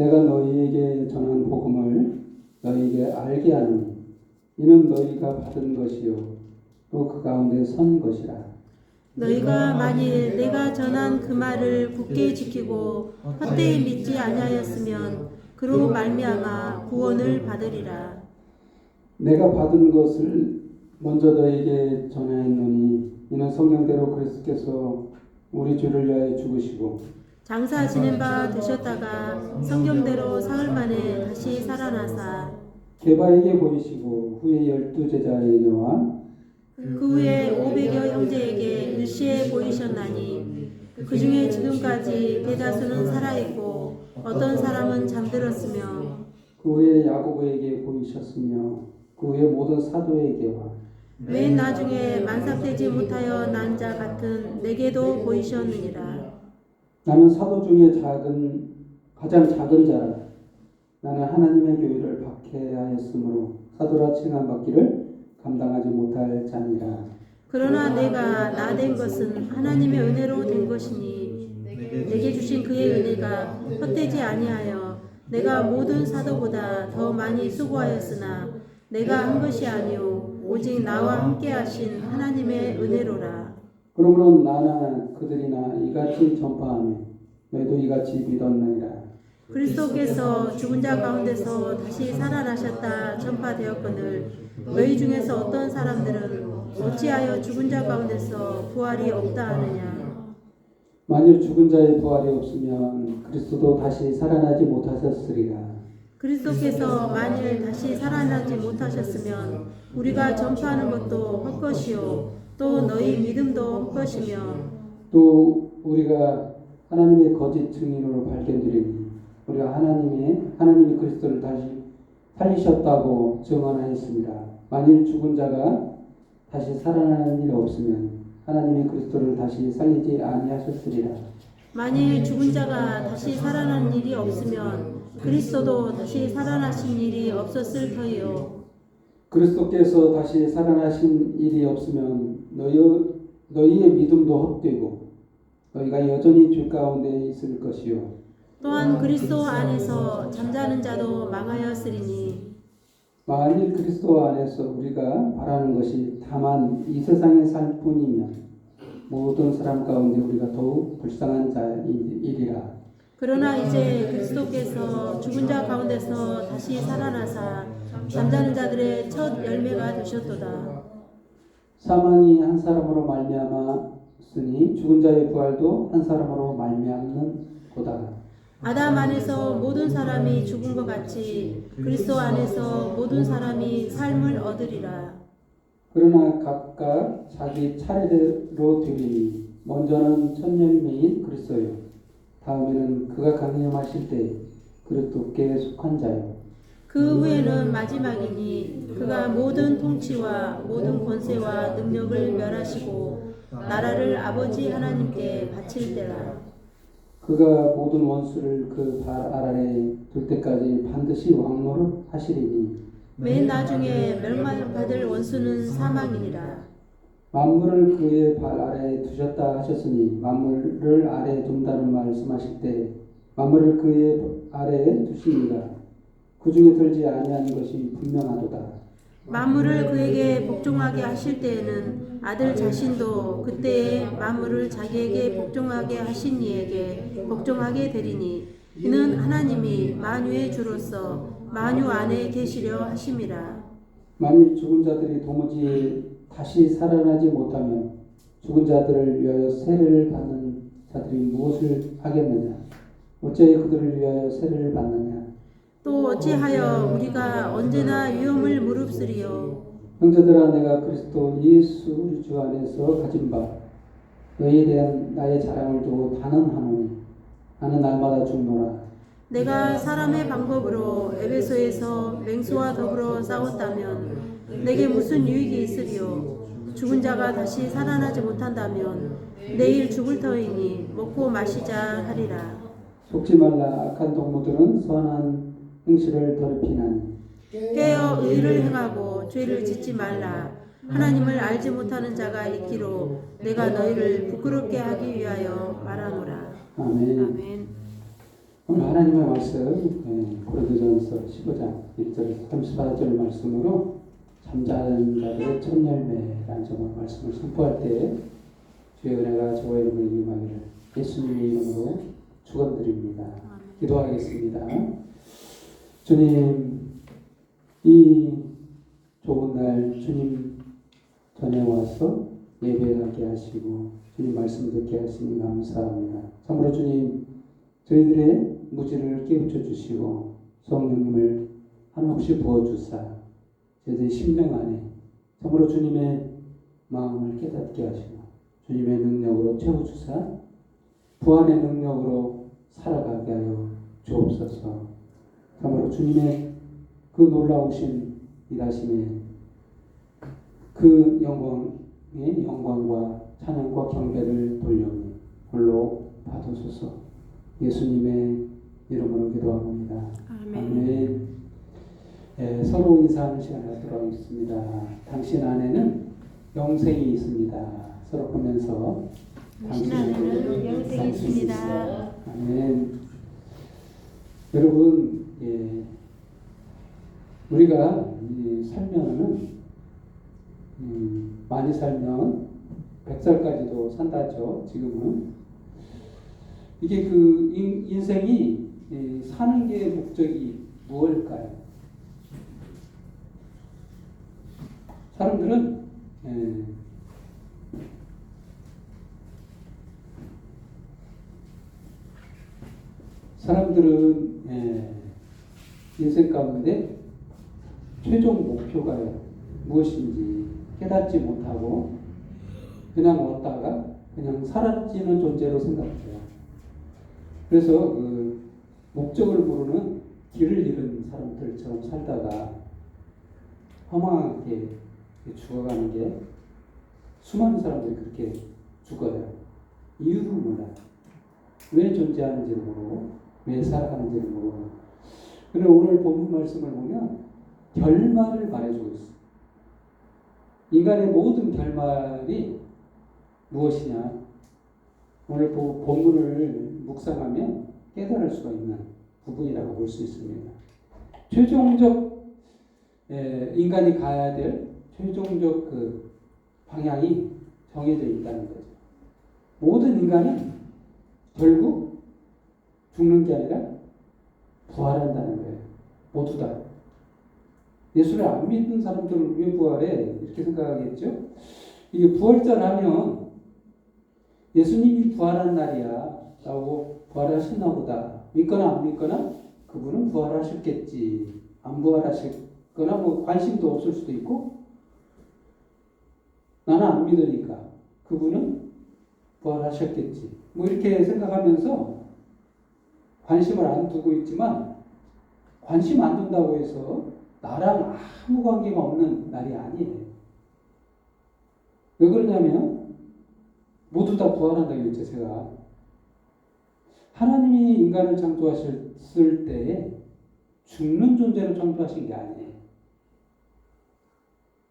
내가 너희에게 전한 복음을 너희에게 알게 하노니 이는 너희가 받은 것이요 또 그 가운데 선 것이라. 너희가 만일 내가 전한 그 말을 굳게 지키고 헛되이 믿지 아니하였으면 그로 말미암아 구원을 받으리라. 내가 받은 것을 먼저 너희에게 전하였노니 이는 성경대로 그리스도께서 우리 죄를 위하여 죽으시고 장사 지낸 바 되셨다가 성경대로 사흘 만에 다시 살아나사 게바에게 보이시고 후에 12제자에게와 그 후에 500여 형제에게 일시에 보이셨나니 그 중에 지금까지 대다수는 살아있고 어떤 사람은 잠들었으며 그 후에 야고보에게 보이셨으며 그 후에 모든 사도에게와 맨 나중에 만삭되지 못하여 난 자 같은 내게도 보이셨느니라. 나는 사도 중에 가장 작은 자라. 나는 하나님의 교회를 박해하였으므로 사도라 칭함받기를 감당하지 못할 자니라. 그러나 내가 나 된 것은 하나님의 은혜로 된 것이니 내게 주신 그의 은혜가 헛되지 아니하여 내가 모든 사도보다 더 많이 수고하였으나 내가 한 것이 아니오 오직 나와 함께 하신 하나님의 은혜로라. 그러므로 나나 그들이나 이같이 전파하며 너희도 이같이 믿었느니라. 그리스도께서 죽은 자 가운데서 다시 살아나셨다 전파되었거늘 너희 중에서 어떤 사람들은 어찌하여 죽은 자 가운데서 부활이 없다 하느냐. 만일 죽은 자의 부활이 없으면 그리스도도 다시 살아나지 못하셨으리라. 그리스도께서 만일 다시 살아나지 못하셨으면 우리가 전파하는 것도 헛것이요 또 너희 믿음도 헛것이며 또 우리가 하나님의 거짓 증인으로 발견되리니 우리가 하나님이 그리스도를 다시 살리셨다고 증언하였습니다. 만일 죽은 자가 다시 살아나는 일이 없으면 하나님이 그리스도를 다시 살리지 아니하셨으리라. 만일 죽은 자가 다시 살아난 일이 없으면 그리스도도 다시 살아나신 일이 없었을 터이요. 그리스도께서 다시 살아나신 일이 없으면 너희의 믿음도 헛되고 너희가 여전히 죄 가운데 있을 것이요. 또한 그리스도 안에서 잠자는 자도 망하였으리니 만일 그리스도 안에서 우리가 바라는 것이 다만 이 세상의 살 뿐이면 모든 사람 가운데 우리가 더욱 불쌍한 자이리라. 그러나 이제 그리스도께서 죽은 자 가운데서 다시 살아나사 잠자는 자들의 첫 열매가 되셨도다. 사망이 한 사람으로 말미암았으니 죽은 자의 부활도 한 사람으로 말미암는 도다. 아담 안에서 모든 사람이 죽은 것 같이 그리스도 안에서 모든 사람이 삶을 얻으리라. 그러나 각각 자기 차례대로 되리니 먼저는 천년매인 그리스도요 다음에는 그가 강림하실 때 그리스도께 속한 자요 그 후에는 마지막이니 그가 모든 통치와 모든 권세와 능력을 멸하시고 나라를 아버지 하나님께 바칠 때라. 그가 모든 원수를 그 발 아래에 둘 때까지 반드시 왕노릇 하시리니 맨 나중에 멸망받을 원수는 사망이니라. 만물을 그의 발 아래에 두셨다 하셨으니 만물을 아래에 둔다는 말씀하실 때 만물을 그의 아래에 두시니라. 그 중에 들지 아니한 것이 분명하도다. 만물을 그에게 복종하게 하실 때에는 아들 자신도 그때에 만물을 자기에게 복종하게 하신 이에게 복종하게 되리니 이는 하나님이 만유의 주로서 만유 안에 계시려 하심이라. 만일 죽은 자들이 도무지 다시 살아나지 못하면 죽은 자들을 위하여 세례를 받는 자들이 무엇을 하겠느냐? 어찌하여 그들을 위하여 세례를 받느냐? 또 어찌하여 우리가 언제나 위험을 무릅쓰리요. 형제들아, 내가 그리스도 예수 우리 주 안에서 가진 바 너희에 대한 나의 자랑을 두고 단언하노니 나는 날마다 죽노라. 내가 사람의 방법으로 에베소에서 맹수와 더불어 싸웠다면 내게 무슨 유익이 있으리요. 죽은 자가 다시 살아나지 못한다면 내일 죽을 터이니 먹고 마시자 하리라. 속지 말라. 악한 동무들은 선한 행실을 더럽히나니 깨어 의를 행하고 죄를 짓지 말라. 하나님을 알지 못하는 자가 있기로 내가 너희를 부끄럽게 하기 위하여 말하노라. 아멘. 아멘. 오늘 하나님의 말씀 고린도전서 15장 1절에서 34절 말씀으로 잠자는 자들의 첫 열매라는 점으로 말씀을 선포할 때 주의 은혜가 저와 여러분에게 임하기를 예수님의 이름으로 축원드립니다. 기도하겠습니다. 주님, 이 좋은 날 주님 전에 와서 예배하게 하시고 주님 말씀 듣게 하시니 감사합니다. 참으로 주님, 저희들의 무지를 깨우쳐 주시고 성령님을 한없이 부어주사 저희들의 심령 안에 참으로 주님의 마음을 깨닫게 하시고 주님의 능력으로 채워주사 부활의 능력으로 살아가게 하여 주옵소서. 참으로 주님의 그 놀라우신 일하심에 그 영광의 영광과 찬양과 경배를 돌려오니 홀로 받으소서. 예수님의 이름으로 기도합니다. 아멘. 서로 인사하는 시간을 갖도록 하겠습니다. 당신 안에는 영생이 있습니다. 서로 보면서 당신 안에는 영생이 있습니다. 아멘. 여러분, 우리가 살면은 많이 살면 100살까지도 산다죠. 지금은 이게 그 인생이 사는 게 목적이 무엇일까요? 사람들은 인생 가운데 최종 목표가 무엇인지 깨닫지 못하고 그냥 왔다가 그냥 사라지는 존재로 생각해요. 그래서 그 목적을 모르는 길을 잃은 사람들처럼 살다가 허망하게 죽어가는 게 수많은 사람들이 그렇게 죽어요. 이유를 몰라요. 왜 존재하는지를 모르고 왜 살아가는지를 모르고. 그런데 오늘 본문 말씀을 보면 결말을 말해주고 있어요. 인간의 모든 결말이 무엇이냐? 오늘 본문을 묵상하면 깨달을 수가 있는 부분이라고 볼 수 있습니다. 최종적 인간이 가야 될 최종적 그 방향이 정해져 있다는 거죠. 모든 인간은 결국 죽는 게 아니라 부활한다는 거예요. 모두 다. 예수를 안 믿는 사람들은 왜 부활해? 이렇게 생각하겠죠? 이게 부활절하면 예수님이 부활한 날이야 라고 부활하셨나 보다. 믿거나 안 믿거나 그분은 부활하셨겠지. 안 부활하셨거나 뭐 관심도 없을 수도 있고 나는 안 믿으니까 그분은 부활하셨겠지. 뭐 이렇게 생각하면서 관심을 안 두고 있지만 관심 안 둔다고 해서 나랑 아무 관계가 없는 날이 아니에요. 왜 그러냐면 모두 다 부활한다고 했죠. 제가 하나님이 인간을 창조하셨을 때에 죽는 존재로 창조하신 게 아니에요.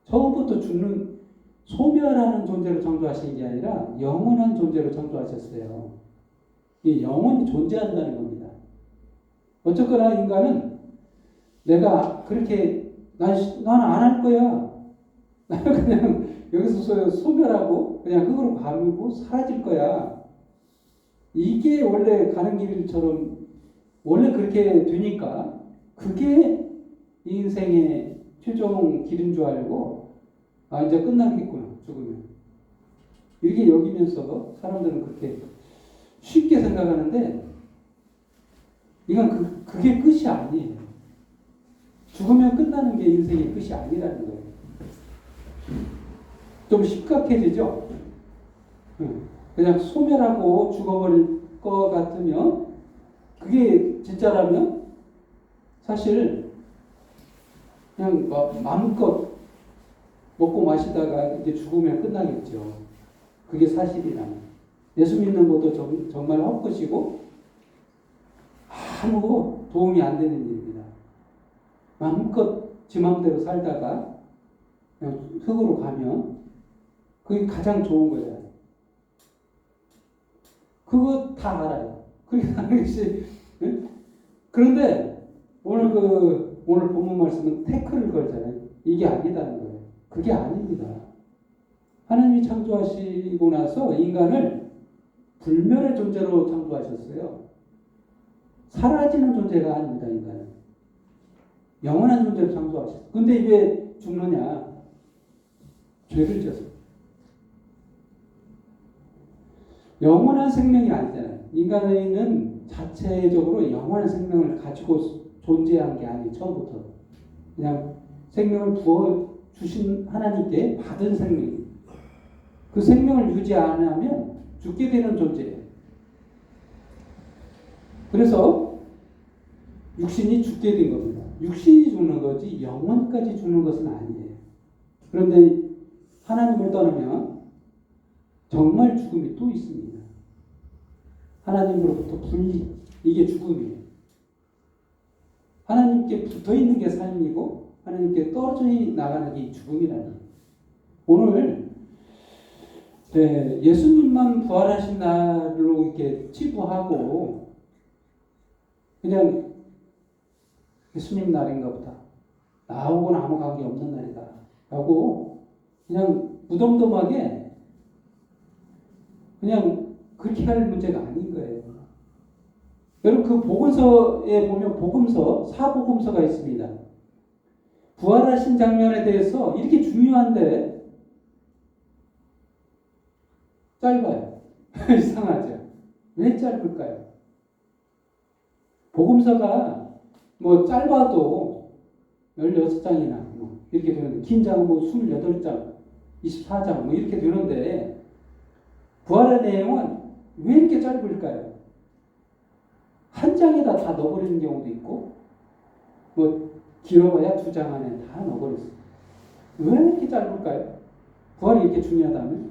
처음부터 죽는 소멸하는 존재로 창조하신 게 아니라 영원한 존재로 창조하셨어요. 이 영원히 존재한다는 겁니다. 어쨌거나 인간은 내가 그렇게 나는 안 할 거야. 나는 그냥 여기서 소멸하고 그냥 흙으로 가물고 사라질 거야. 이게 원래 가는 길처럼 원래 그렇게 되니까 그게 인생의 최종 길인 줄 알고 이제 끝나겠구나 죽으면 이렇게 여기면서 사람들은 그렇게 쉽게 생각하는데 이건 그게 끝이 아니에요. 죽으면 끝나는 게 인생의 끝이 아니라는 거예요. 좀 심각해지죠? 그냥 소멸하고 죽어버릴 것 같으면 그게 진짜라면 사실 그냥 마음껏 먹고 마시다가 이제 죽으면 끝나겠죠. 그게 사실이라면. 예수 믿는 것도 정말 헛것이고 아무 도움이 안 되는 일입니다. 마음껏 지 마음대로 살다가 그냥 흙으로 가면 그게 가장 좋은 거예요. 그거 다 알아요. 그게 하는 것이 그런데 오늘 본문 말씀은 태클을 걸잖아요. 이게 아니다는 거예요. 그게 아닙니다. 하나님이 창조하시고 나서 인간을 불멸의 존재로 창조하셨어요. 사라지는 존재가 아닙니다, 인간은. 영원한 존재로 창조하셨어요. 근데 왜 죽느냐? 죄를 져서. 영원한 생명이 아니잖아요. 인간은 자체적으로 영원한 생명을 가지고 존재한 게 아니에요, 처음부터. 그냥 생명을 부어주신 하나님께 받은 생명이에요. 그 생명을 유지 안 하면 죽게 되는 존재예요. 그래서 육신이 죽게 된 겁니다. 육신이 죽는 거지 영혼까지 죽는 것은 아니에요. 그런데 하나님을 떠나면 정말 죽음이 또 있습니다. 하나님으로부터 분리, 이게 죽음이에요. 하나님께 붙어 있는 게 삶이고 하나님께 떨어져 나가는 게 죽음이라는 거예요. 오늘 예수님만 부활하신 날로 이렇게 치부하고 그냥 예수님 날인가 보다. 나하고는 아무 관계 없는 날이다. 라고 그냥 무덤덤하게 그냥 그렇게 할 문제가 아닌 거예요. 여러분 그 복음서에 보면 복음서, 사복음서가 있습니다. 부활하신 장면에 대해서 이렇게 중요한데 짧아요. 이상하죠. 왜 짧을까요? 복음서가 뭐 짧아도 16장이나 뭐 이렇게 되는데 긴 장은 뭐 28장, 24장 뭐 이렇게 되는데 부활의 내용은 왜 이렇게 짧을까요? 한 장에다 다 넣어버리는 경우도 있고 뭐 길어봐야 2장 안에 다 넣어버렸어요. 왜 이렇게 짧을까요? 부활이 이렇게 중요하다면?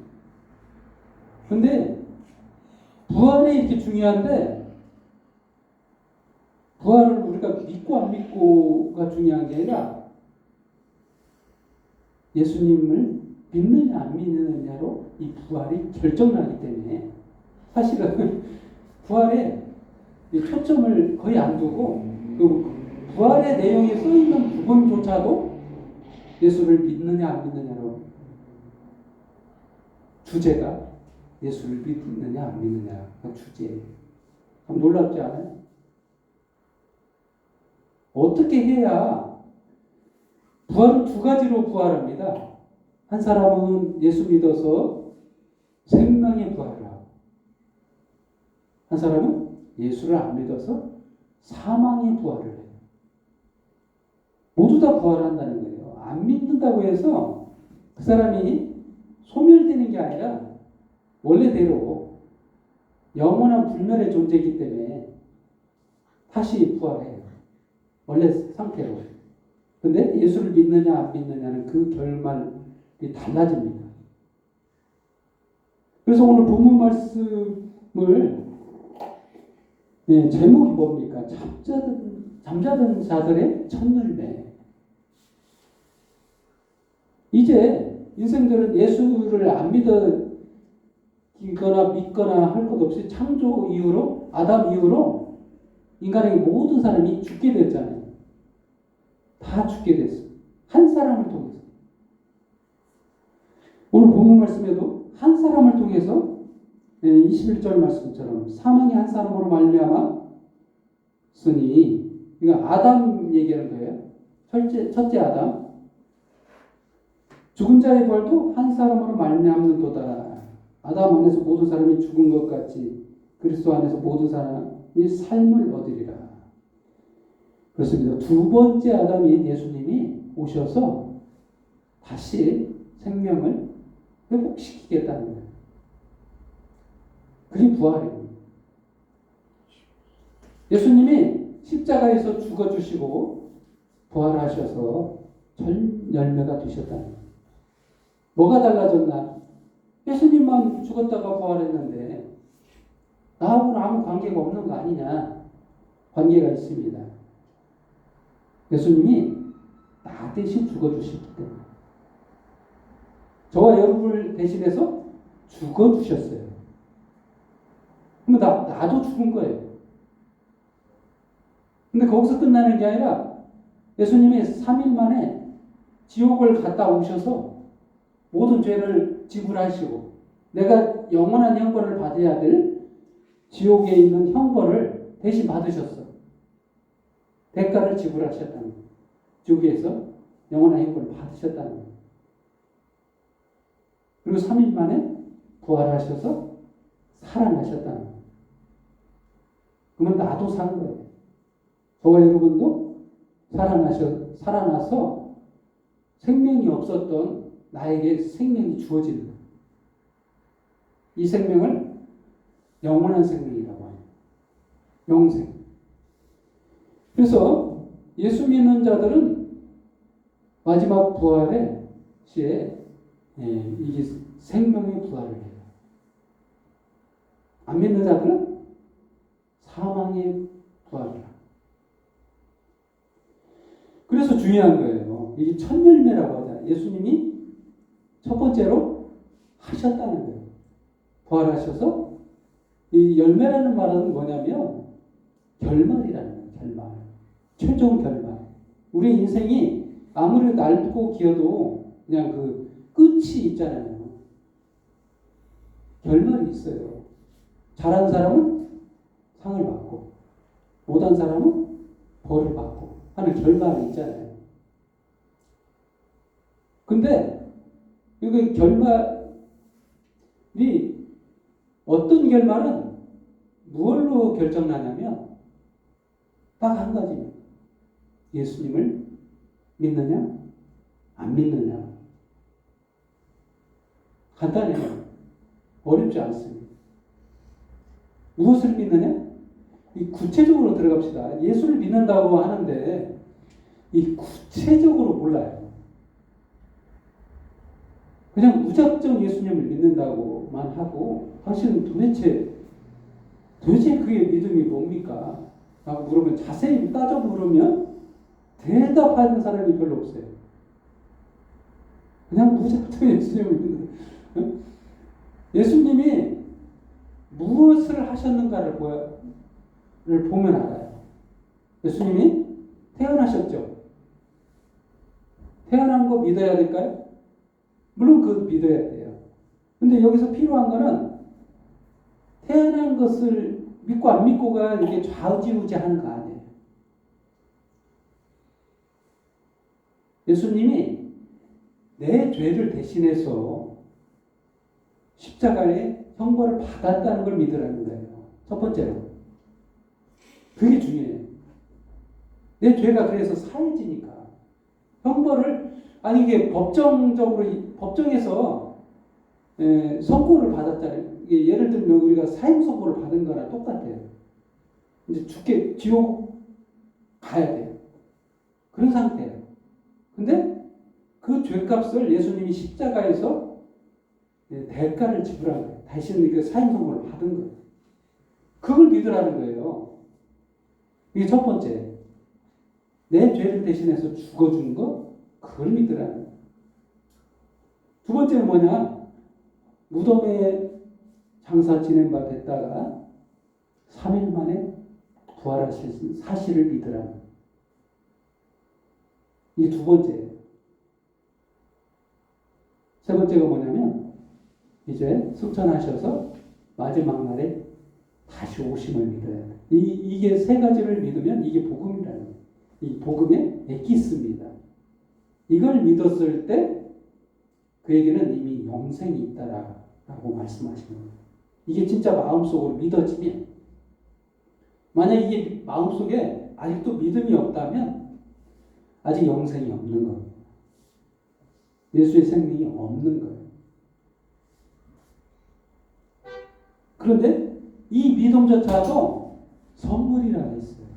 근데 부활이 이렇게 중요한데 부활을 우리가 믿고 안 믿고가 중요한 게 아니라 예수님을 믿느냐 안 믿느냐로 이 부활이 결정나기 때문에 사실은 부활에 초점을 거의 안 두고 그 부활의 내용이 써있는 부분조차도 예수를 믿느냐 안 믿느냐로 주제가 예수를 믿느냐 안 믿느냐가 주제예요. 참 놀랍지 않아요? 어떻게 해야 부활은 두 가지로 부활합니다. 한 사람은 예수 믿어서 생명의 부활을 하고 한 사람은 예수를 안 믿어서 사망의 부활을 해요. 모두 다 부활한다는 거예요. 안 믿는다고 해서 그 사람이 소멸되는 게 아니라 원래대로 영원한 불멸의 존재이기 때문에 다시 부활해요. 원래 상태로. 근데 예수를 믿느냐 안 믿느냐는 그 결말이 달라집니다. 그래서 오늘 본문 말씀을 제목이 뭡니까? 잠자던 자들의 첫 열매. 이제 인생들은 예수를 안 믿거나 믿거나 할 것 없이 창조 이후로 아담 이후로 인간에게 모든 사람이 죽게 됐잖아요. 다 죽게 됐어. 한 사람을 통해서. 오늘 본문 말씀에도 한 사람을 통해서 21절 말씀처럼 사망이 한 사람으로 말미암았으니 이거 아담 얘기하는 거예요. 첫째 아담. 죽은 자의 부활도 한 사람으로 말미암는도다. 아담 안에서 모든 사람이 죽은 것 같이 그리스도 안에서 모든 사람이 삶을 얻으리라. 그렇습니다. 두 번째 아담인 예수님이 오셔서 다시 생명을 회복시키겠다는 거예요. 그게 부활입니다. 예수님이 십자가에서 죽어주시고 부활하셔서 전 열매가 되셨다는 거예요. 뭐가 달라졌나? 예수님만 죽었다가 부활했는데 나하고는 아무 관계가 없는 거 아니냐? 관계가 있습니다. 예수님이 나 대신 죽어주셨기 때문에 저와 여러분을 대신해서 죽어주셨어요. 그럼 나도 죽은 거예요. 근데 거기서 끝나는 게 아니라 예수님이 3일 만에 지옥을 갔다 오셔서 모든 죄를 지불하시고 내가 영원한 형벌을 받아야 될 지옥에 있는 형벌을 대신 받으셨어. 대가를 지불하셨다는 거예요. 지옥에서 영원한 형벌을 받으셨다는 거예요. 그리고 3일 만에 부활하셔서 살아나셨다는 거예요. 그러면 나도 산 거예요. 저와 여러분도 살아나서 생명이 없었던 나에게 생명이 주어지는 거예요. 이 생명을 영원한 생명이라고 해요. 영생. 그래서 예수 믿는 자들은 마지막 부활의 시에 이게 생명의 부활을 해요. 안 믿는 자들은 사망의 부활을 해요. 그래서 중요한 거예요. 이게 첫 열매라고 하잖아요. 예수님이 첫 번째로 하셨다는 거예요. 부활하셔서 이 열매라는 말은 뭐냐면 결말이라는 거예요. 결말. 최종 결말. 우리 인생이 아무리 낡고 기어도 그냥 그 끝이 있잖아요. 결말이 있어요. 잘한 사람은 상을 받고 못한 사람은 벌을 받고 하는 결말이 있잖아요. 근데 이 결말이 어떤 결말은 무엇로 결정나냐면 딱 한 가지입니다. 예수님을 믿느냐 안 믿느냐. 간단해요. 어렵지 않습니다. 무엇을 믿느냐? 이 구체적으로 들어갑시다. 예수를 믿는다고 하는데 이 구체적으로 몰라요. 그냥 무작정 예수님을 믿는다고만 하고 당신은 도대체 그게 믿음이 뭡니까? 라고 물으면 자세히 따져 물으면 대답하는 사람이 별로 없어요. 그냥 무작정 예수님을 믿는. 예수님이 무엇을 하셨는가를 보면 알아요. 예수님이 태어나셨죠. 태어난 거 믿어야 될까요? 물론 그 믿어야 돼요. 근데 여기서 필요한 거는 태어난 것을 믿고 안 믿고가 이게 좌우지우지하는 거 아니에요. 예수님이 내 죄를 대신해서 십자가에 형벌을 받았다는 걸 믿으라는 거예요. 첫 번째로. 그게 중요해요. 내 죄가 그래서 사해지니까. 형벌을, 아니 이게 법정에서 선고를 받았잖아요. 이게 예를 들면 우리가 사형 선고를 받은 거랑 똑같아요. 이제 지옥 가야 돼요. 그런 상태예요. 근데 그 죄값을 예수님이 십자가에서 대가를 지불한 거예요. 다시는 그 사형 선고를 받은 거예요. 그걸 믿으라는 거예요. 이게 첫 번째. 내 죄를 대신해서 죽어준 거, 그걸 믿으라는 거예요. 두 번째는 뭐냐? 무덤에 장사 지낸 바 됐다가 3일 만에 부활하신 사실을 믿으라는 거예요. 이게 두 번째예요. 세 번째가 뭐냐면 이제 승천하셔서 마지막 날에 다시 오심을 믿어야 돼. 이게 세 가지를 믿으면 이게 복음이라는 거예요. 이 복음의 에기스입니다. 이걸 믿었을 때 그에게는 이미 영생이 있다라고 말씀하시는 거예요. 이게 진짜 마음속으로 믿어지면, 만약 이게 마음속에 아직도 믿음이 없다면 아직 영생이 없는 겁니다. 예수의 생명이 없는 거예요. 그런데 이 믿음조차도 선물이라고 했어요.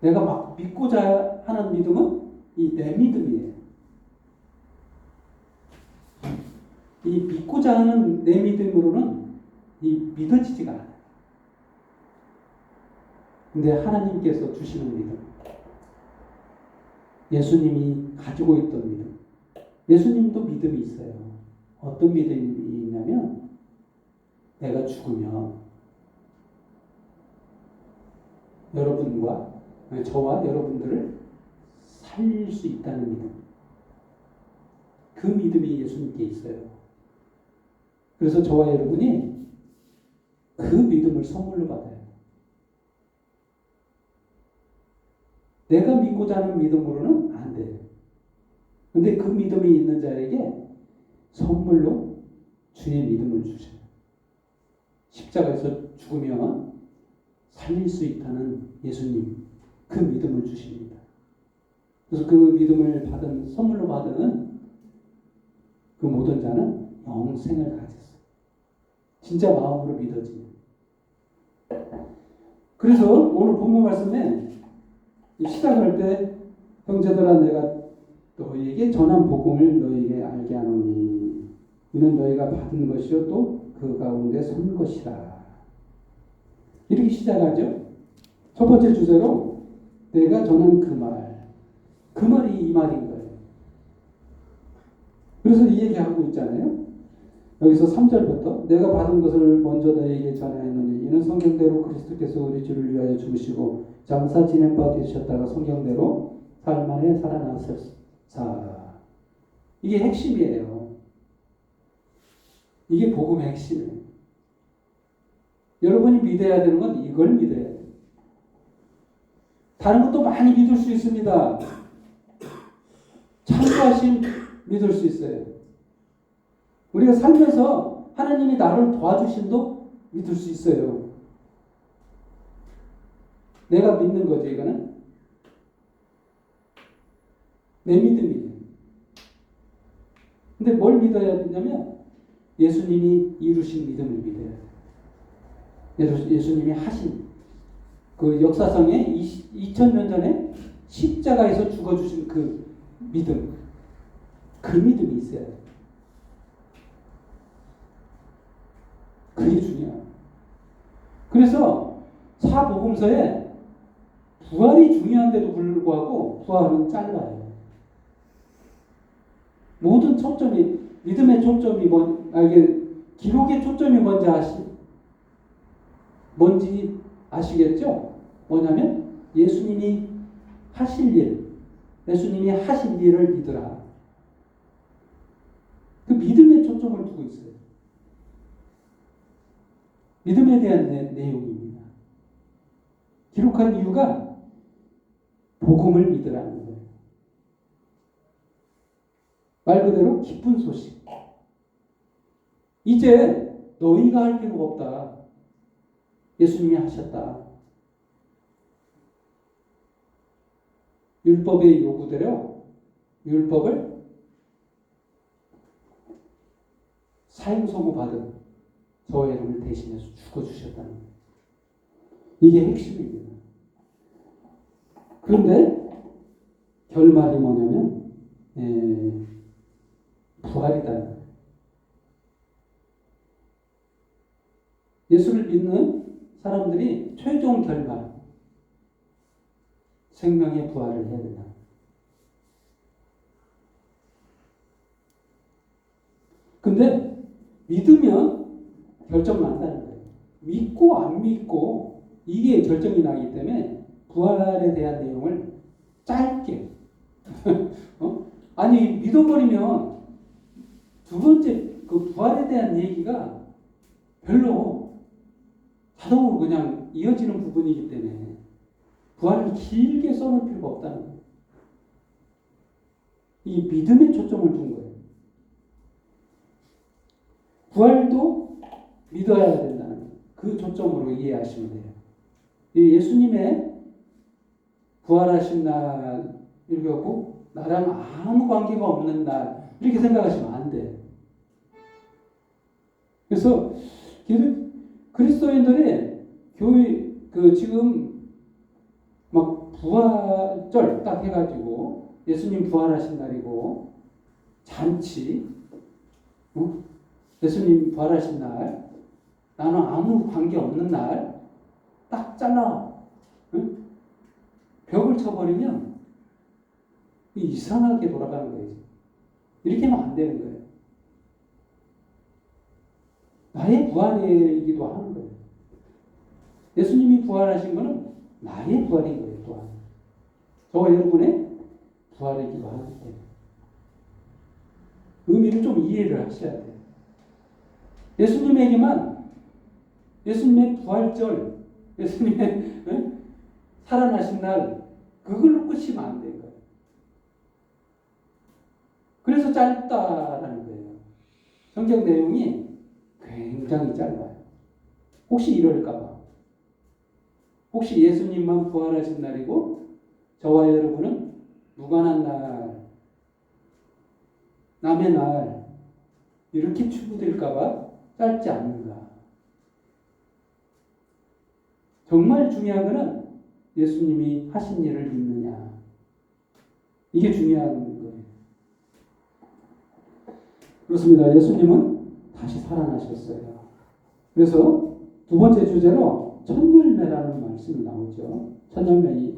내가 막 믿고자 하는 믿음은 이 내 믿음이에요. 이 믿고자 하는 내 믿음으로는 이 믿어지지가 않아요. 근데 하나님께서 주시는 믿음, 예수님이 가지고 있던 믿음, 예수님도 믿음이 있어요. 어떤 믿음이 있냐면 내가 죽으면 여러분과 저와 여러분들을 살릴 수 있다는 믿음. 그 믿음이 예수님께 있어요. 그래서 저와 여러분이 그 믿음을 선물로 받아요. 내가 믿고자 하는 믿음으로는 안 돼요. 근데 그 믿음이 있는 자에게 선물로 주의 믿음을 주셔요. 십자가에서 죽으면 살릴 수 있다는 예수님, 그 믿음을 주십니다. 그래서 그 믿음을 받은, 선물로 받은 그 모든 자는 영생을 가졌어요. 진짜 마음으로 믿어지는. 그래서 오늘 본문 말씀에 시작할 때 형제들아 내가 너희에게 전한 복음을 너희에게 알게 하노니 이는 너희가 받은 것이요 또 그 가운데 선 것이라. 이렇게 시작하죠. 첫 번째 주제로 내가 전한 그 말. 그 말이 이 말인 거예요. 그래서 이 얘기하고 있잖아요. 여기서 3절부터 내가 받은 것을 먼저 너희에게 전하였느니 이는 성경대로 그리스도께서 우리 주를 위하여 죽으시고 장사 지낸 바 되셨다가 성경대로 사흘 만에 살아나셨사. 이게 핵심이에요. 이게 복음의 핵심이에요. 여러분이 믿어야 되는 건 이걸 믿어야 돼요. 다른 것도 많이 믿을 수 있습니다. 참수하심 믿을 수 있어요. 우리가 살면서 하나님이 나를 도와주심도 믿을 수 있어요. 내가 믿는 거죠, 이거는. 내 믿음이에요. 근데 뭘 믿어야 되냐면 예수님이 이루신 믿음을 믿어야 돼요. 예수님이 하신 그 역사상에 2000년 전에 십자가에서 죽어주신 그 믿음, 그 믿음이 있어야 돼요. 그게 중요해요. 그래서 사복음서에 부활이 중요한데도 불구하고 부활은 짧아요. 모든 초점이, 믿음의 초점이 이게 기록의 초점이 뭔지 아시겠죠? 뭐냐면 예수님이 하실 일, 예수님이 하신 일을 믿으라. 그 믿음의 초점을 두고 있어요. 믿음에 대한 내용입니다. 기록한 이유가 복음을 믿으라는 거예요. 말 그대로 기쁜 소식. 이제 너희가 할 필요가 없다. 예수님이 하셨다. 율법의 요구대로 율법을 사형선고 받은 저와 여러분을 대신해서 죽어주셨다는 거예요. 이게 핵심입니다. 그런데 결말이 뭐냐면 부활이다. 예수를 믿는 사람들이 최종 결말 생명의 부활을 해야 된다. 근데 믿으면 결정 난다는 거예요. 믿고 안 믿고 이게 결정이 나기 때문에 부활에 대한 내용을 짧게 아니 믿어버리면 두 번째 그 부활에 대한 얘기가 별로 자동으로 그냥 이어지는 부분이기 때문에 부활을 길게 써놓을 필요가 없다는 거예요. 이 믿음에 초점을 둔 거예요. 부활도 믿어야 된다는 그 초점으로 이해하시면 돼요. 예수님의 부활하신 날 이렇게 하고 나랑 아무 관계가 없는 날 이렇게 생각하시면 안 돼요. 그래서 그리스도인들이 교회 지금 막 부활절 딱 해가지고 예수님 부활하신 날이고 잔치, 예수님 부활하신 날, 나는 아무 관계 없는 날 딱 잘라 벽을 쳐버리면 이상하게 돌아가는 거예요. 이렇게 하면 안 되는 거예요. 나의 부활이기도 하는 거예요. 예수님이 부활하신 것은 나의 부활인 거예요. 또한 저와 여러분의 부활이기도 하기 때문에 의미를 좀 이해를 하셔야 돼요. 예수님에게만 예수님의 부활절, 예수님의 살아나신 날 그걸로 끝이면 안 돼요. 그래서 짧다라는 거예요. 성경 내용이 굉장히 짧아요. 혹시 이럴까봐. 혹시 예수님만 부활하신 날이고 저와 여러분은 무관한 날, 남의 날 이렇게 추구될까봐 짧지 않는가. 정말 중요한 것은 예수님이 하신 일을 믿느냐. 이게 중요한 거예요. 그렇습니다. 예수님은 다시 살아나셨어요. 그래서 두 번째 주제로 첫열매라는 말씀이 나오죠. 첫열매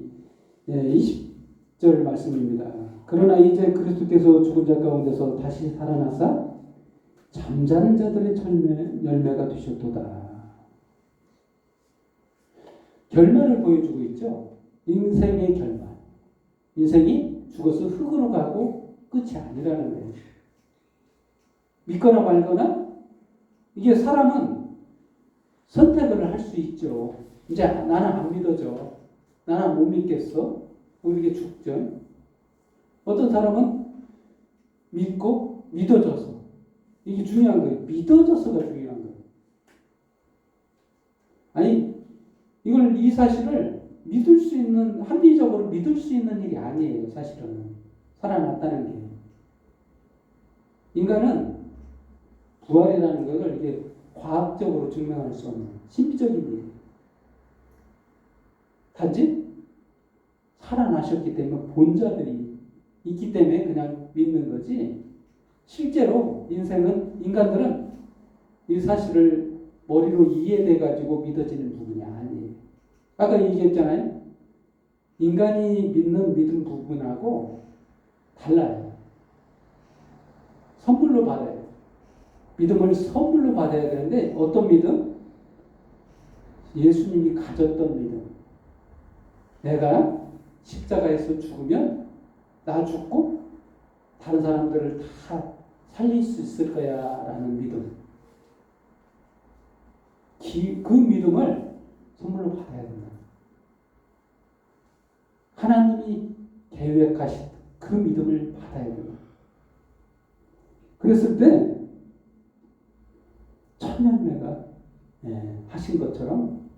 20절 말씀입니다. 그러나 이제 그리스도께서 죽은 자 가운데서 다시 살아나사 잠자는 자들의 열매가 되셨도다. 결말을 보여주고 있죠. 인생의 결말. 인생이 죽어서 흙으로 가고 끝이 아니라는 거예요. 믿거나 말거나 이게 사람은 선택을 할 수 있죠. 이제 나는 안 믿어져. 나는 못 믿겠어. 이렇게 죽죠. 어떤 사람은 믿고 믿어져서 이게 중요한 거예요. 믿어져서가 중요한 거예요. 아니 이 사실을 믿을 수 있는 합리적으로 믿을 수 있는 일이 아니에요. 사실은 살아났다는 게 인간은 부활이라는 것을 이게 과학적으로 증명할 수 없는 신비적인 일이에요. 단지 살아나셨기 때문에 본자들이 있기 때문에 그냥 믿는 거지 실제로 인간들은 이 사실을 머리로 이해돼 가지고 믿어지는 부분이 아니에요. 아까 얘기했잖아요. 인간이 믿는 믿음 부분하고 달라요. 선물로 받아요. 믿음을 선물로 받아야 되는데 어떤 믿음? 예수님이 가졌던 믿음. 내가 십자가에서 죽으면 나 죽고 다른 사람들을 다 살릴 수 있을 거야 라는 믿음. 그 믿음을 선물로 받아야 된다. 하나님이 계획하신 그 믿음을 받아야 된다. 그랬을 때 첫열매가 하신 것처럼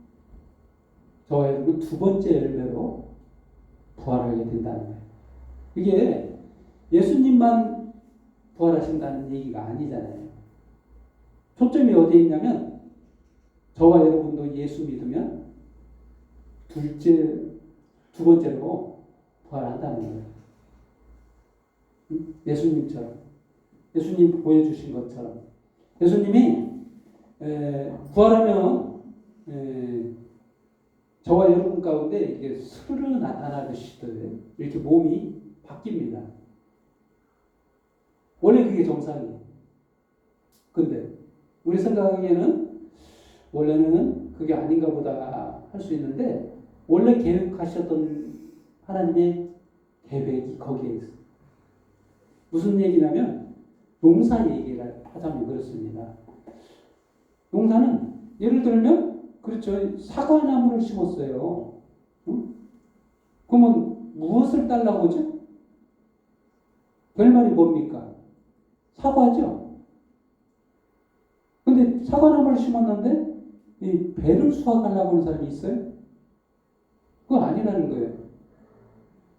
저와 여러분 두 번째 열매로 부활하게 된다는 거예요. 이게 예수님만 부활하신다는 얘기가 아니잖아요. 초점이 어디에 있냐면 저와 여러분도 예수 믿으면 두 번째로 부활한다는 거예요. 예수님처럼 예수님 보여주신 것처럼 예수님이 부활하면 저와 여러분 가운데 이게 스르르 나타나듯이 이렇게 몸이 바뀝니다. 원래 그게 정상이에요. 근데 우리 생각에는 원래는 그게 아닌가 보다 할 수 있는데 원래 계획하셨던 하나님의 계획이 거기에 있어요. 무슨 얘기냐면 농사 얘기를 하자면 그렇습니다. 농사는 예를 들면 그렇죠. 사과나무를 심었어요. 응? 그러면 무엇을 따려고 하죠? 결말이 뭡니까? 사과죠. 근데 사과나무를 심었는데 이 배를 수확하려고 하는 사람이 있어요? 그거 아니라는 거예요.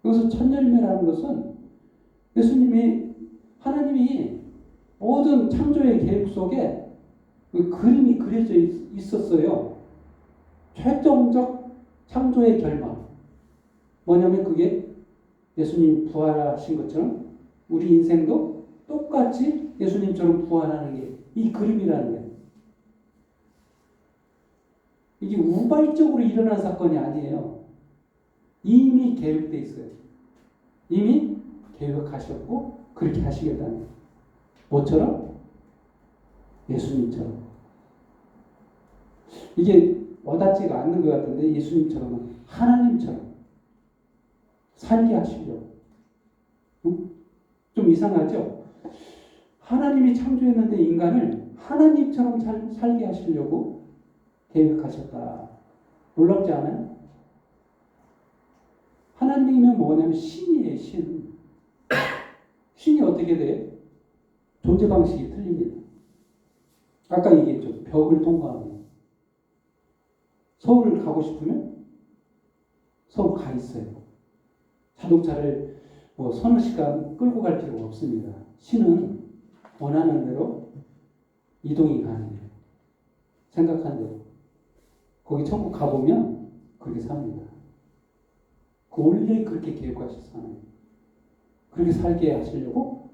여기서 첫열매라는 것은 하나님이 모든 창조의 계획 속에 그 그림이 그려져 있었어요. 최종적 창조의 결말. 뭐냐면 그게 예수님 부활하신 것처럼 우리 인생도 똑같이 예수님처럼 부활하는 게 이 그림이라는 거예요. 이게 우발적으로 일어난 사건이 아니에요. 이미 계획되어 있어요. 이미 계획하셨고 그렇게 하시겠다는 거예요. 뭐처럼? 예수님처럼. 이게 와닿지가 않는 것 같은데 예수님처럼은 하나님처럼 살게 하시려고. 응? 좀 이상하죠? 하나님이 창조했는데 인간을 하나님처럼 살게 하시려고 계획하셨다. 놀랍지 않아요? 하나님이면 뭐냐면 신이에요, 신. 신이 어떻게 돼요? 존재 방식이 틀립니다. 아까 얘기했죠. 벽을 통과하면. 서울 가고 싶으면 서울 가 있어요. 자동차를 뭐 서너 시간 끌고 갈 필요가 없습니다. 신은 원하는 대로 이동이 가능해요. 생각한 대로. 거기 천국 가보면 그렇게 삽니다. 원래 그렇게 계획하셨어요. 그렇게 살게 하시려고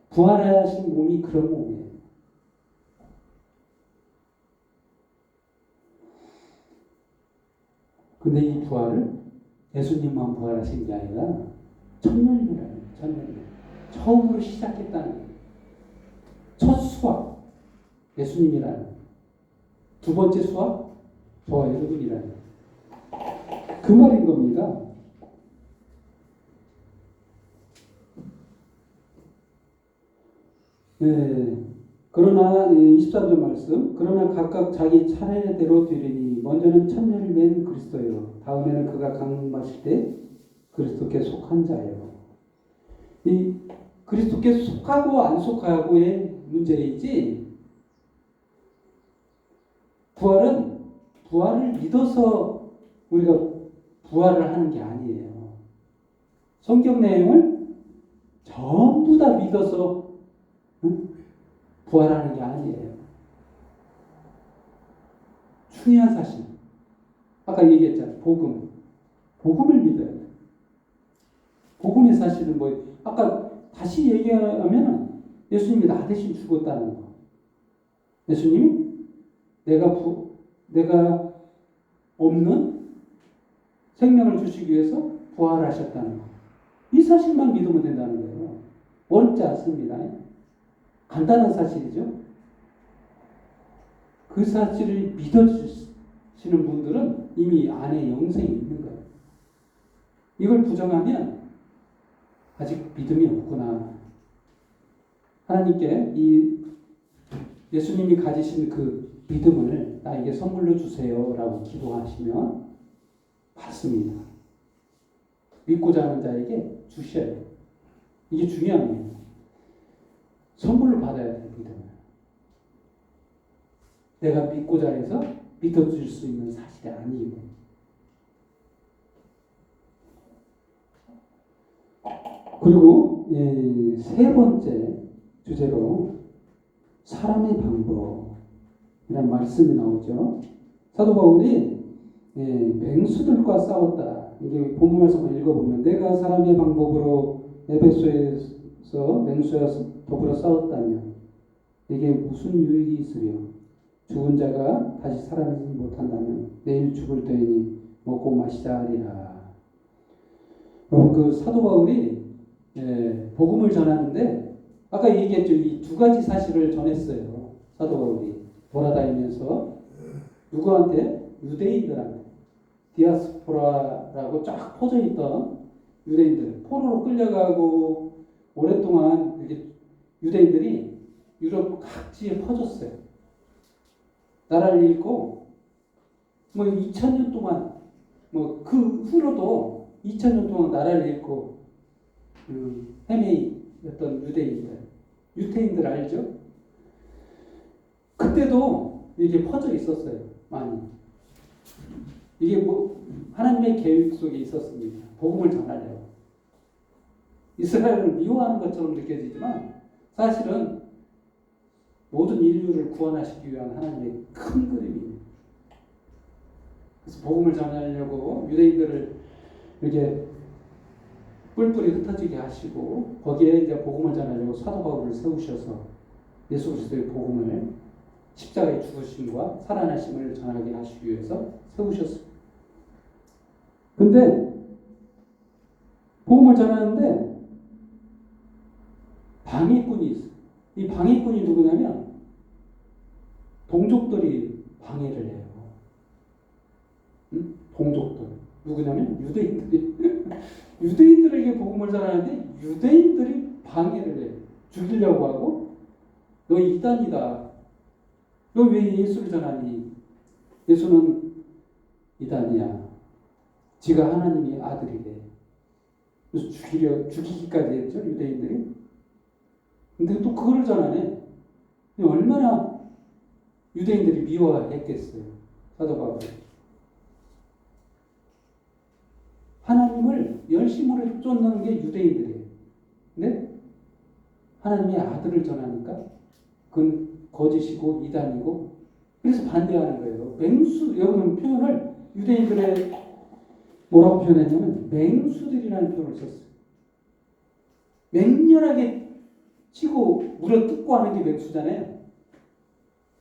부활하신 몸이 그런 몸이에요. 근데 이 부활을 예수님만 부활하신 게 아니라 천년이라는 천년. 처음으로 시작했다는 거예요. 첫 수확 예수님이라는. 두 번째 수확 저와 여러분이라는. 그 말인 겁니다. 네. 그러나 23절 말씀. 그러나 각각 자기 차례대로 되리니 먼저는 천년을 맨 그리스도요. 다음에는 그가 강림하실 때 그리스도께 속한 자예요. 이 그리스도께 속하고 안 속하고의 문제이지 부활을 믿어서 우리가 부활을 하는 게 아니에요. 성경 내용을 전부 다 믿어서 부활하는 게 아니에요. 중요한 사실. 아까 얘기했잖아요. 복음을 믿어야 돼요. 복음의 사실은 아까 다시 얘기하면 예수님이 나 대신 죽었다는 거. 예수님이 내가 없는 생명을 주시기 위해서 부활하셨다는 거. 이 사실만 믿으면 된다는 거예요. 어렵지 않습니다. 간단한 사실이죠. 그 사실을 믿어주시는 분들은 이미 안에 영생이 있는 거예요. 이걸 부정하면 아직 믿음이 없구나. 하나님께 이 예수님이 가지신 그 믿음을 나에게 선물로 주세요 라고 기도하시면 받습니다. 믿고자 하는 자에게 주셔야 돼요. 이게 중요합니다. 선물로 받아야 돼요. 믿음을. 내가 믿고자 해서 믿어줄 수 있는 사실이 아니고. 그리고 세 번째 주제로 사람의 방법이라는 말씀이 나오죠. 사도 바울이 맹수들과 싸웠다. 이게 본문 말씀을 읽어보면 내가 사람의 방법으로 에베소에서 맹수와 더불어 싸웠다면 내게 무슨 유익이 있으려? 죽은 자가 다시 살아나지 못한다면 내일 죽을 때니 먹고 마시자 하리라. 그 사도 바울이 복음을 전하는데 아까 얘기했죠. 이 두 가지 사실을 전했어요. 사도 바울이 돌아다니면서 누구한테? 유대인들한테. 디아스포라라고 쫙 퍼져 있던 유대인들. 포로로 끌려가고 오랫동안 이렇게 유대인들이 유럽 각지에 퍼졌어요. 나라를 잃고 2000년 동안 그 후로도 2000년 동안 나라를 잃고 헤매이었던 유태인들 알죠? 그때도 이게 퍼져 있었어요. 많이. 이게 하나님의 계획 속에 있었습니다. 복음을 전하려고. 이스라엘을 미워하는 것처럼 느껴지지만 사실은 모든 인류를 구원하시기 위한 하나님의 큰 그림입니다. 그래서 복음을 전하려고 유대인들을 이렇게 뿔뿔이 흩어지게 하시고 거기에 이제 복음을 전하려고 사도 바울을 세우셔서 예수 그리스도의 복음을 십자가의 죽으심과 살아나심을 전하게 하시기 위해서 세우셨습니다. 근데 복음을 전하는데 방해꾼이 있어요. 이 방해꾼이 누구냐면 동족들이 방해를 해요. 동족들. 누구냐면 유대인들이. 유대인들에게 복음을 전하는데 유대인들이 방해를 해. 죽이려고 하고 너 이단이다. 너 왜 예수를 전하니? 예수는 이단이야. 지가 하나님의 아들이래. 그래서 죽이기까지 했죠, 유대인들이. 근데 또 그거를 전하네. 얼마나 유대인들이 미워했겠어요, 사도 바울을. 하나님을 열심으로 쫓는 게 유대인들이에요. 근데 하나님의 아들을 전하니까 그건 거짓이고 이단이고, 그래서 반대하는 거예요. 맹수, 여러분 표현을 유대인들의 뭐라고 표현했냐면 맹수들이라는 표현을 썼어요. 맹렬하게 치고 물어 뜯고 하는 게 맹수잖아요.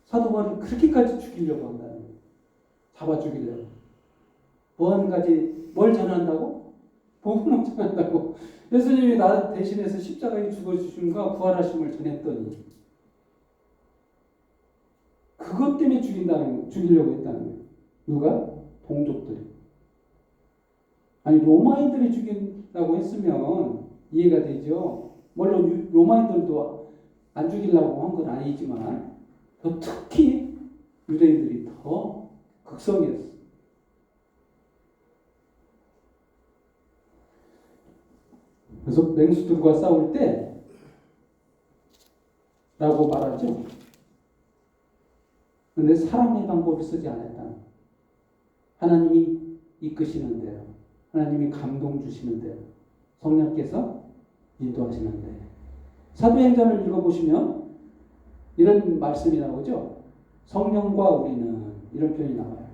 사도 바울을 그렇게까지 죽이려고 한다는 거예요. 잡아 죽이려고. 뭘 전한다고? 복음을 전한다고. 예수님이 나 대신해서 십자가에 죽어주심과 부활하심을 전했더니 그것 때문에 죽이려고 했다는 거예요. 누가? 동족들이. 아니 로마인들이 죽인다고 했으면 이해가 되죠. 물론 로마인들도 안 죽이려고 한 건 아니지만 더 특히 유대인들이 더 극성이었어요. 그래서 맹수들과 싸울 때 라고 말하죠. 그런데 사람의 방법을 쓰지 않았다. 하나님이 이끄시는 대로, 하나님이 감동 주시는 대로, 성령께서 인도하시는 대로. 사도행전을 읽어보시면 이런 말씀이 나오죠. 성령과 우리는, 이런 표현이 나와요.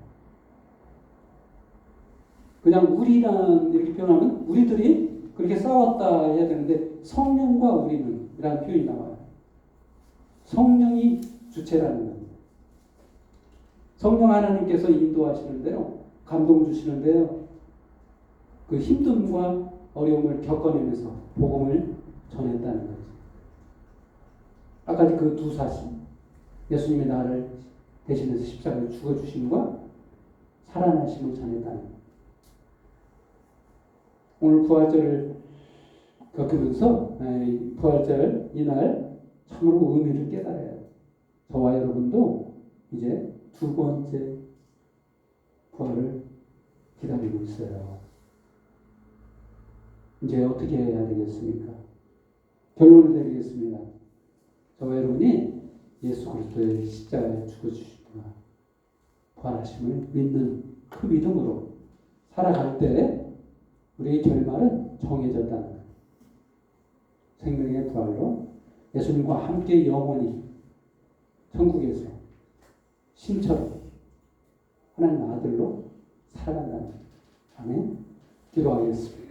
그냥 우리란 이렇게 표현하면 우리들이 그렇게 싸웠다 해야 되는데 성령과 우리는 이라는 표현이 나와요. 성령이 주체라는 겁니다. 성령 하나님께서 인도하시는 대로, 감동 주시는 대로 그 힘듦과 어려움을 겪어내면서 복음을 전했다는 거죠. 아까 그 두 사실, 예수님이 나를 대신해서 십자가에 죽어주심과 살아나심을 전했다는 거죠. 오늘 부활절을 겪으면서 부활절 이날 참으로 의미를 깨달아야 해요. 저와 여러분도 이제 두 번째 부활을 기다리고 있어요. 이제 어떻게 해야 되겠습니까? 결론을 내리겠습니다. 저와 여러분이 예수 그리스도의 십자가에 죽어주시구나, 부활하심을 믿는 그 믿음으로 살아갈 때 우리의 결말은 정해졌다는 거예요. 생명의 부활로 예수님과 함께 영원히 천국에서 신처럼 하나님 아들로 살아간다는 거예요. 아멘. 기도하겠습니다.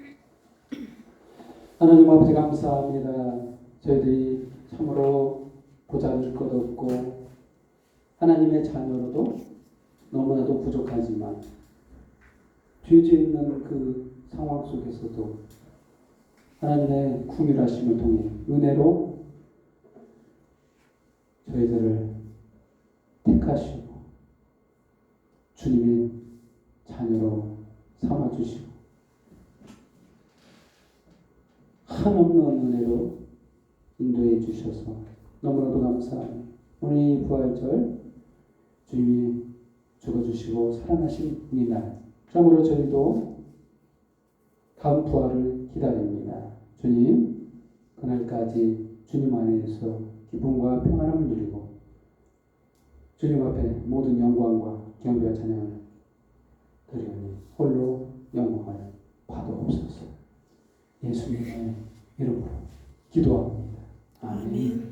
하나님 아버지 감사합니다. 저희들이 참으로 보잘 것 없고 하나님의 자녀로도 너무나도 부족하지만 죄지 있는 그 상황 속에서도 하나님의 긍휼하심을 통해 은혜로 저희들을 택하시고 주님의 자녀로 삼아주시고 한없는 은혜로 인도해 주셔서 너무나도 감사합니다. 오늘 이 부활절 주님이 죽어주시고 살아나신 이날, 참으로 저희도 다음 부활을 기다립니다. 주님, 그날까지 주님 안에서 기쁨과 평안함을 누리고 주님 앞에 모든 영광과 경배와 찬양을 드리오니 홀로 영광을 받아옵소서. 예수님의 이름으로 기도합니다. 아멘.